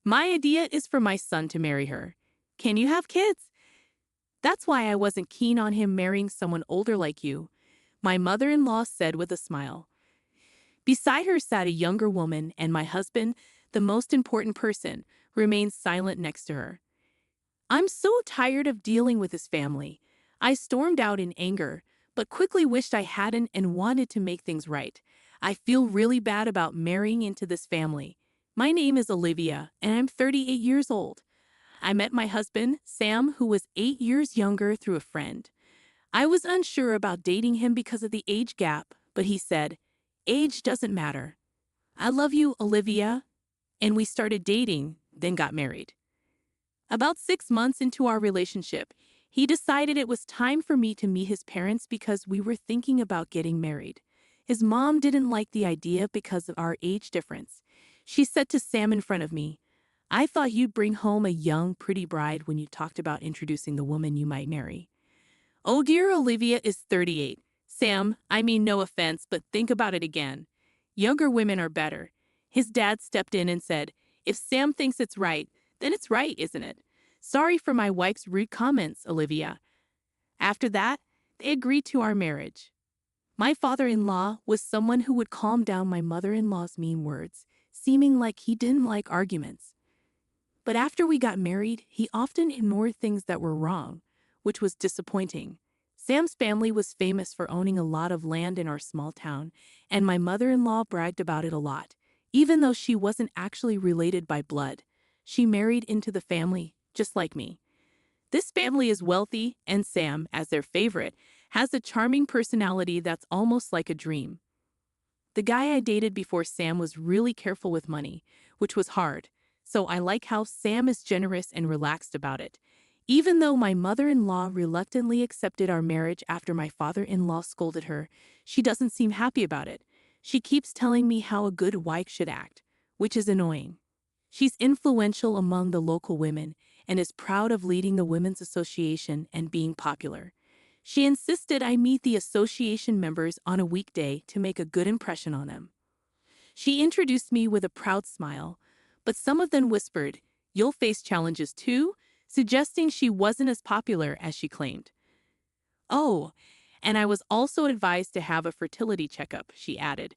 My idea is for my son to marry her. Can you have kids? That's why I wasn't keen on him marrying someone older like you, my mother-in-law said with a smile. Beside her sat a younger woman, and my husband, the most important person, remained silent next to her. I'm so tired of dealing with his family. I stormed out in anger, but quickly wished I hadn't and wanted to make things right. I feel really bad about marrying into this family. My name is Olivia, and I'm 38 years old. I met my husband, Sam, who was 8 years younger, through a friend. I was unsure about dating him because of the age gap, but he said, "Age doesn't matter. I love you, Olivia." And we started dating, then got married. About 6 months into our relationship, he decided it was time for me to meet his parents because we were thinking about getting married. His mom didn't like the idea because of our age difference. She said to Sam in front of me, "I thought you'd bring home a young, pretty bride when you talked about introducing the woman you might marry." Oh dear, Olivia is 38. Sam, I mean no offense, but think about it again. Younger women are better. His dad stepped in and said, "If Sam thinks it's right, then it's right, isn't it? Sorry for my wife's rude comments, Olivia." After that, they agreed to our marriage. My father-in-law was someone who would calm down my mother-in-law's mean words, seeming like he didn't like arguments. But after we got married, he often ignored things that were wrong, which was disappointing. Sam's family was famous for owning a lot of land in our small town, and my mother-in-law bragged about it a lot. Even though she wasn't actually related by blood, she married into the family, just like me. This family is wealthy, and Sam, as their favorite, has a charming personality that's almost like a dream. The guy I dated before Sam was really careful with money, which was hard, so I like how Sam is generous and relaxed about it. Even though my mother-in-law reluctantly accepted our marriage after my father-in-law scolded her, she doesn't seem happy about it. She keeps telling me how a good wife should act, which is annoying. She's influential among the local women and is proud of leading the Women's Association and being popular. She insisted I meet the association members on a weekday to make a good impression on them. She introduced me with a proud smile, but some of them whispered, "You'll face challenges too," suggesting she wasn't as popular as she claimed. "Oh, and I was also advised to have a fertility checkup," she added.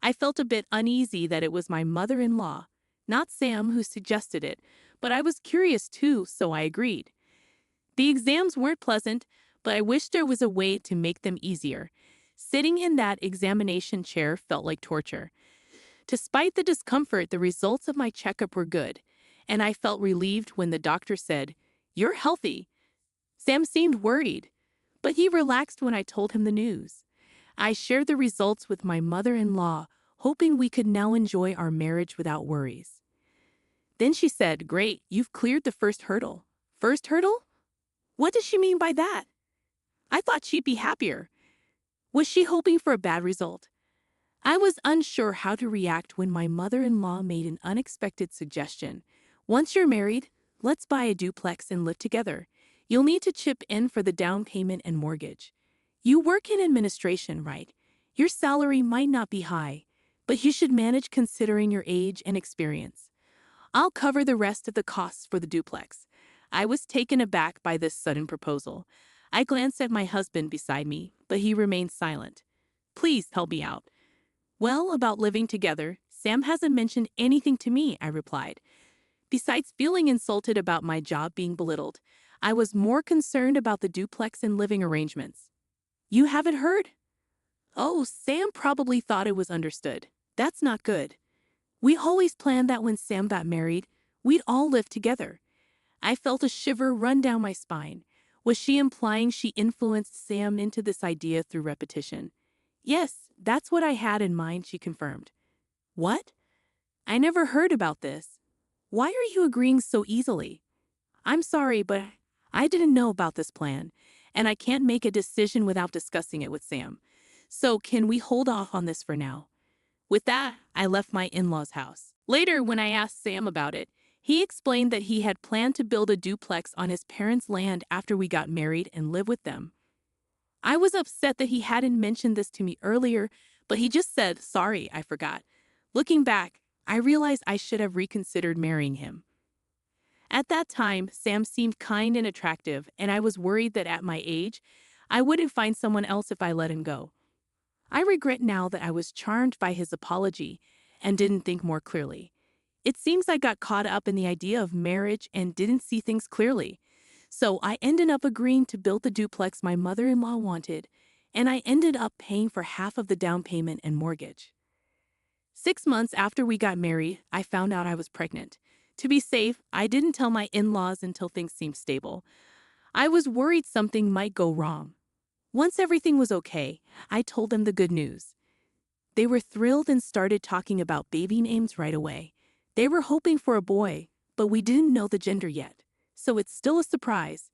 I felt a bit uneasy that it was my mother-in-law, not Sam, who suggested it, but I was curious too, so I agreed. The exams weren't pleasant, but I wished there was a way to make them easier. Sitting in that examination chair felt like torture. Despite the discomfort, the results of my checkup were good, and I felt relieved when the doctor said, "You're healthy." Sam seemed worried, but he relaxed when I told him the news. I shared the results with my mother-in-law, hoping we could now enjoy our marriage without worries. Then she said, "Great, you've cleared the first hurdle." First hurdle? What does she mean by that? I thought she'd be happier. Was she hoping for a bad result? I was unsure how to react when my mother-in-law made an unexpected suggestion. "Once you're married, let's buy a duplex and live together. You'll need to chip in for the down payment and mortgage. You work in administration, right? Your salary might not be high, but you should manage considering your age and experience. I'll cover the rest of the costs for the duplex." I was taken aback by this sudden proposal. I glanced at my husband beside me, but he remained silent. "Please help me out." "Well, about living together, Sam hasn't mentioned anything to me," I replied. Besides feeling insulted about my job being belittled, I was more concerned about the duplex and living arrangements. "You haven't heard?" "Oh, Sam probably thought it was understood. That's not good. We always planned that when Sam got married, we'd all live together." I felt a shiver run down my spine. Was she implying she influenced Sam into this idea through repetition? "Yes, that's what I had in mind," she confirmed. "What? I never heard about this. Why are you agreeing so easily?" "I'm sorry, but I didn't know about this plan, and I can't make a decision without discussing it with Sam. So can we hold off on this for now?" With that, I left my in-laws' house. Later, when I asked Sam about it, he explained that he had planned to build a duplex on his parents' land after we got married and live with them. I was upset that he hadn't mentioned this to me earlier, but he just said, "Sorry, I forgot." Looking back, I realized I should have reconsidered marrying him. At that time, Sam seemed kind and attractive, and I was worried that at my age, I wouldn't find someone else if I let him go. I regret now that I was charmed by his apology and didn't think more clearly. It seems I got caught up in the idea of marriage and didn't see things clearly. So I ended up agreeing to build the duplex my mother-in-law wanted, and I ended up paying for half of the down payment and mortgage. 6 months after we got married, I found out I was pregnant. To be safe, I didn't tell my in-laws until things seemed stable. I was worried something might go wrong. Once everything was okay, I told them the good news. They were thrilled and started talking about baby names right away. They were hoping for a boy, but we didn't know the gender yet, so it's still a surprise.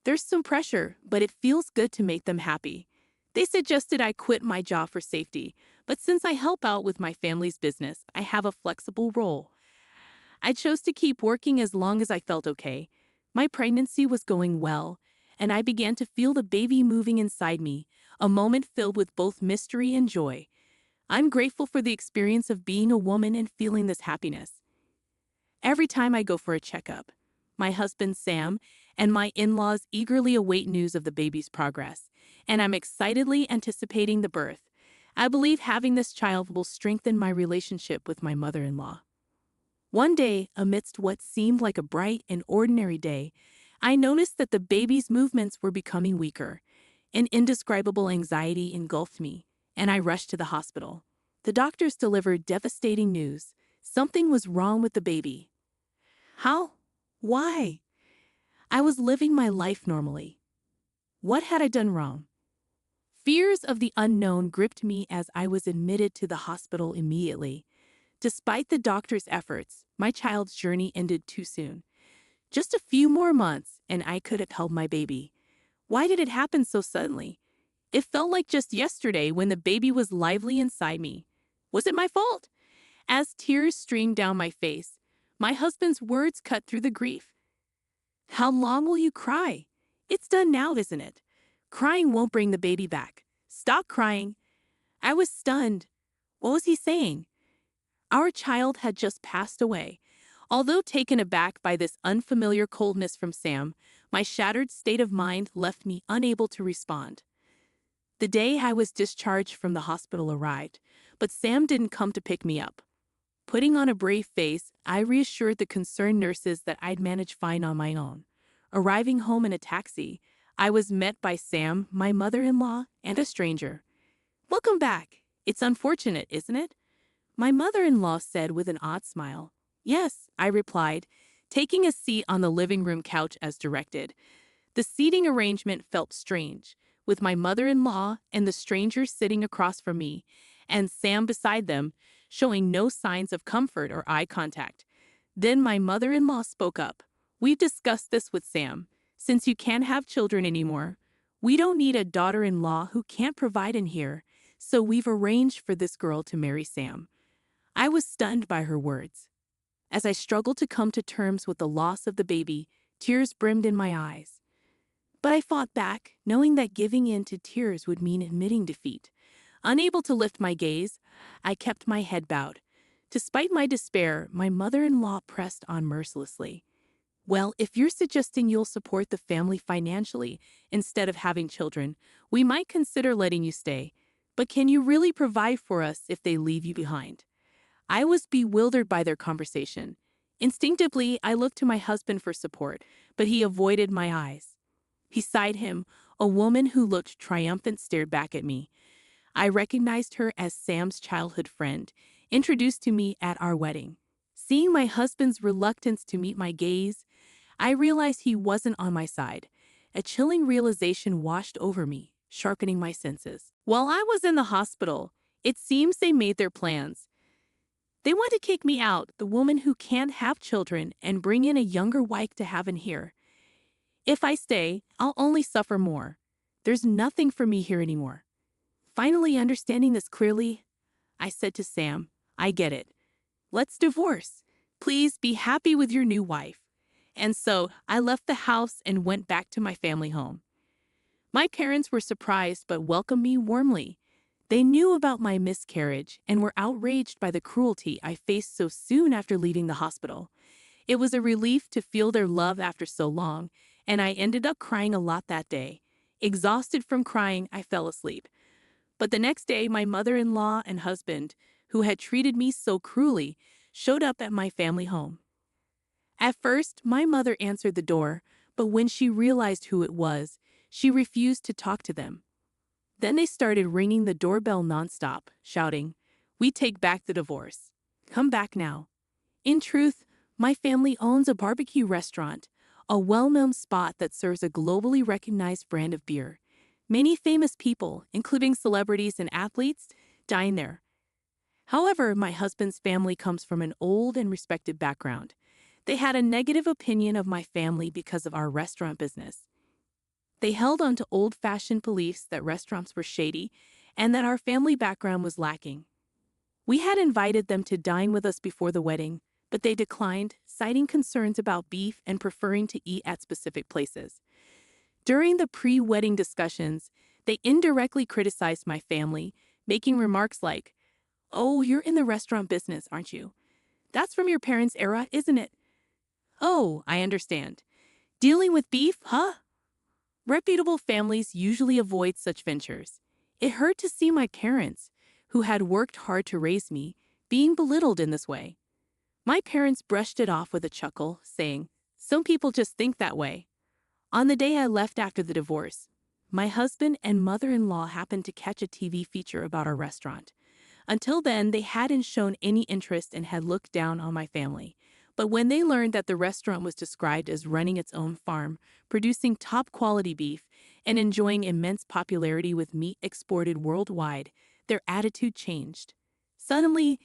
There's some pressure, but it feels good to make them happy. They suggested I quit my job for safety, but since I help out with my family's business, I have a flexible role. I chose to keep working as long as I felt okay. My pregnancy was going well, and I began to feel the baby moving inside me, a moment filled with both mystery and joy. I'm grateful for the experience of being a woman and feeling this happiness. Every time I go for a checkup, my husband Sam and my in-laws eagerly await news of the baby's progress, and I'm excitedly anticipating the birth. I believe having this child will strengthen my relationship with my mother-in-law. One day, amidst what seemed like a bright and ordinary day, I noticed that the baby's movements were becoming weaker. An indescribable anxiety engulfed me, and I rushed to the hospital. The doctors delivered devastating news. Something was wrong with the baby. How? Why? I was living my life normally. What had I done wrong? Fears of the unknown gripped me as I was admitted to the hospital immediately. Despite the doctor's efforts, my child's journey ended too soon. Just a few more months, and I could have held my baby. Why did it happen so suddenly? It felt like just yesterday when the baby was lively inside me. Was it my fault? As tears streamed down my face, my husband's words cut through the grief. How long will you cry? It's done now, isn't it? Crying won't bring the baby back. Stop crying. I was stunned. What was he saying? Our child had just passed away. Although taken aback by this unfamiliar coldness from Sam, my shattered state of mind left me unable to respond. The day I was discharged from the hospital arrived, but Sam didn't come to pick me up. Putting on a brave face, I reassured the concerned nurses that I'd manage fine on my own. Arriving home in a taxi, I was met by Sam, my mother-in-law, and a stranger. "Welcome back. It's unfortunate, isn't it?" My mother-in-law said with an odd smile. "Yes," I replied, taking a seat on the living room couch as directed. The seating arrangement felt strange, with my mother-in-law and the stranger sitting across from me, and Sam beside them, showing no signs of comfort or eye contact. Then my mother-in-law spoke up. "We've discussed this with Sam. Since you can't have children anymore, we don't need a daughter-in-law who can't provide in here, so we've arranged for this girl to marry Sam." I was stunned by her words. As I struggled to come to terms with the loss of the baby, tears brimmed in my eyes. But I fought back, knowing that giving in to tears would mean admitting defeat. Unable to lift my gaze, I kept my head bowed. Despite my despair, my mother-in-law pressed on mercilessly. "Well, if you're suggesting you'll support the family financially instead of having children, we might consider letting you stay. But can you really provide for us if they leave you behind?" I was bewildered by their conversation. Instinctively, I looked to my husband for support, but he avoided my eyes. Beside him, a woman who looked triumphant stared back at me. I recognized her as Sam's childhood friend, introduced to me at our wedding. Seeing my husband's reluctance to meet my gaze, I realized he wasn't on my side. A chilling realization washed over me, sharpening my senses. While I was in the hospital, it seems they made their plans. They want to kick me out, the woman who can't have children, and bring in a younger wife to have in here. If I stay, I'll only suffer more. There's nothing for me here anymore. Finally understanding this clearly, I said to Sam, "I get it. Let's divorce. Please be happy with your new wife." And so I left the house and went back to my family home. My parents were surprised but welcomed me warmly. They knew about my miscarriage and were outraged by the cruelty I faced so soon after leaving the hospital. It was a relief to feel their love after so long, and I ended up crying a lot that day. Exhausted from crying, I fell asleep. But the next day, my mother-in-law and husband, who had treated me so cruelly, showed up at my family home. At first, my mother answered the door, but when she realized who it was, she refused to talk to them. Then they started ringing the doorbell nonstop, shouting, "We take back the divorce. Come back now." In truth, my family owns a barbecue restaurant, a well-known spot that serves a globally recognized brand of beer. Many famous people, including celebrities and athletes, dine there. However, my husband's family comes from an old and respected background. They had a negative opinion of my family because of our restaurant business. They held on to old-fashioned beliefs that restaurants were shady and that our family background was lacking. We had invited them to dine with us before the wedding, but they declined, citing concerns about beef and preferring to eat at specific places. During the pre-wedding discussions, they indirectly criticized my family, making remarks like, "Oh, you're in the restaurant business, aren't you? That's from your parents' era, isn't it? Oh, I understand. Dealing with beef, huh?" Reputable families usually avoid such ventures. It hurt to see my parents, who had worked hard to raise me, being belittled in this way. My parents brushed it off with a chuckle, saying, "Some people just think that way." On the day I left after the divorce, my husband and mother-in-law happened to catch a TV feature about our restaurant. Until then, they hadn't shown any interest and had looked down on my family. But when they learned that the restaurant was described as running its own farm, producing top-quality beef, and enjoying immense popularity with meat exported worldwide, their attitude changed. Suddenly,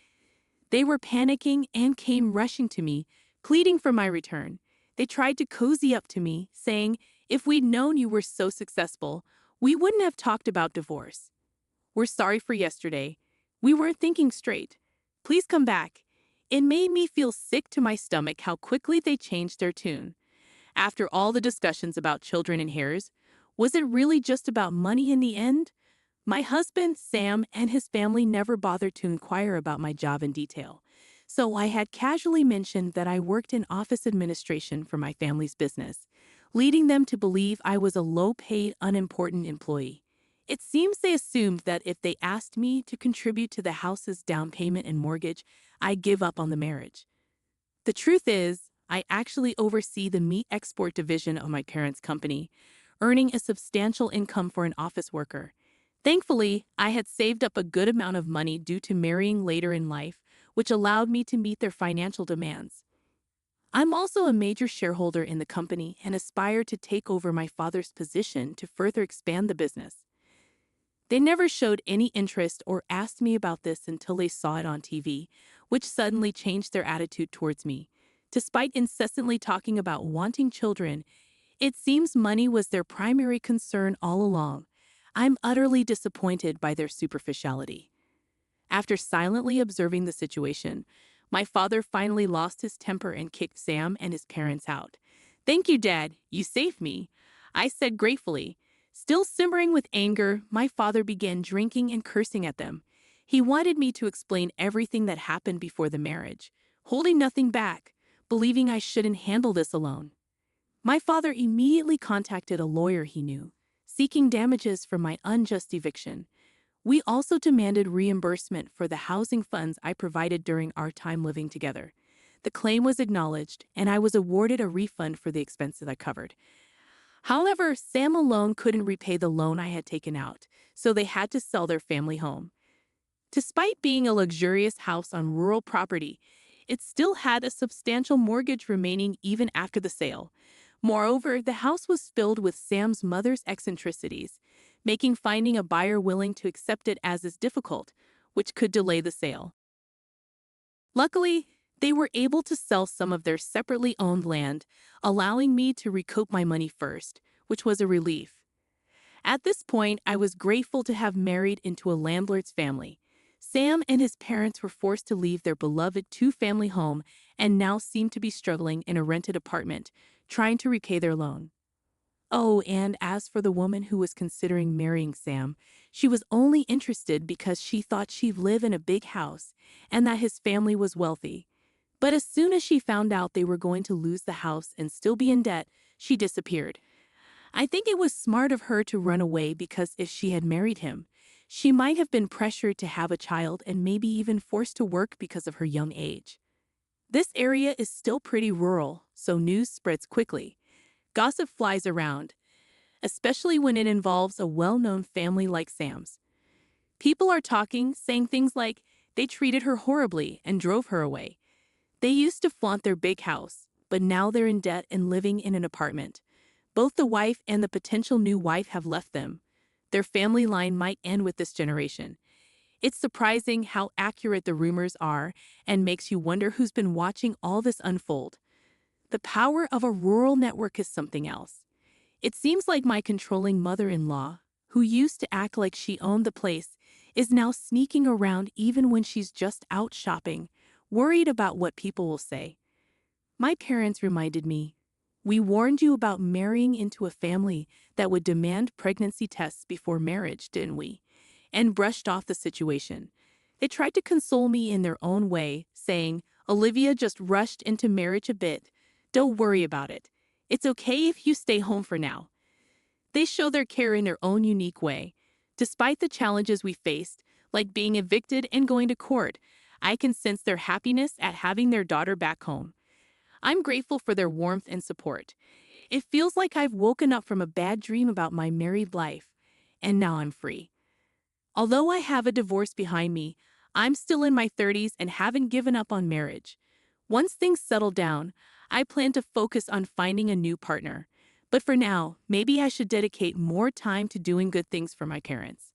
they were panicking and came rushing to me, pleading for my return. They tried to cozy up to me, saying, "If we'd known you were so successful, we wouldn't have talked about divorce. We're sorry for yesterday. We weren't thinking straight. Please come back." It made me feel sick to my stomach how quickly they changed their tune. After all the discussions about children and heirs, was it really just about money in the end? My husband, Sam, and his family never bothered to inquire about my job in detail. So I had casually mentioned that I worked in office administration for my family's business, leading them to believe I was a low-paid, unimportant employee. It seems they assumed that if they asked me to contribute to the house's down payment and mortgage, I'd give up on the marriage. The truth is, I actually oversee the meat export division of my parents' company, earning a substantial income for an office worker. Thankfully, I had saved up a good amount of money due to marrying later in life, which allowed me to meet their financial demands. I'm also a major shareholder in the company and aspire to take over my father's position to further expand the business. They never showed any interest or asked me about this until they saw it on TV, which suddenly changed their attitude towards me. Despite incessantly talking about wanting children, it seems money was their primary concern all along. I'm utterly disappointed by their superficiality. After silently observing the situation, my father finally lost his temper and kicked Sam and his parents out. "Thank you, Dad. You saved me," I said gratefully. Still simmering with anger, my father began drinking and cursing at them. He wanted me to explain everything that happened before the marriage, holding nothing back, believing I shouldn't handle this alone. My father immediately contacted a lawyer he knew, seeking damages for my unjust eviction. We also demanded reimbursement for the housing funds I provided during our time living together. The claim was acknowledged, and I was awarded a refund for the expenses I covered. However, Sam alone couldn't repay the loan I had taken out, so they had to sell their family home. Despite being a luxurious house on rural property, it still had a substantial mortgage remaining even after the sale. Moreover, the house was filled with Sam's mother's eccentricities, making finding a buyer willing to accept it as difficult, which could delay the sale. Luckily, they were able to sell some of their separately owned land, allowing me to recoup my money first, which was a relief. At this point, I was grateful to have married into a landlord's family. Sam and his parents were forced to leave their beloved two-family home and now seemed to be struggling in a rented apartment, trying to repay their loan. Oh, and as for the woman who was considering marrying Sam, she was only interested because she thought she'd live in a big house and that his family was wealthy. But as soon as she found out they were going to lose the house and still be in debt, she disappeared. I think it was smart of her to run away because if she had married him, she might have been pressured to have a child and maybe even forced to work because of her young age. This area is still pretty rural, so news spreads quickly. Gossip flies around, especially when it involves a well-known family like Sam's. People are talking, saying things like they treated her horribly and drove her away. They used to flaunt their big house, but now they're in debt and living in an apartment. Both the wife and the potential new wife have left them. Their family line might end with this generation. It's surprising how accurate the rumors are and makes you wonder who's been watching all this unfold. The power of a rural network is something else. It seems like my controlling mother-in-law, who used to act like she owned the place, is now sneaking around even when she's just out shopping, worried about what people will say. My parents reminded me, "We warned you about marrying into a family that would demand pregnancy tests before marriage, didn't we?" And brushed off the situation. They tried to console me in their own way, saying, "Olivia just rushed into marriage a bit. Don't worry about it. It's okay if you stay home for now." They show their care in their own unique way. Despite the challenges we faced, like being evicted and going to court, I can sense their happiness at having their daughter back home. I'm grateful for their warmth and support. It feels like I've woken up from a bad dream about my married life, and now I'm free. Although I have a divorce behind me, I'm still in my 30s and haven't given up on marriage. Once things settle down, I plan to focus on finding a new partner. But for now, maybe I should dedicate more time to doing good things for my parents.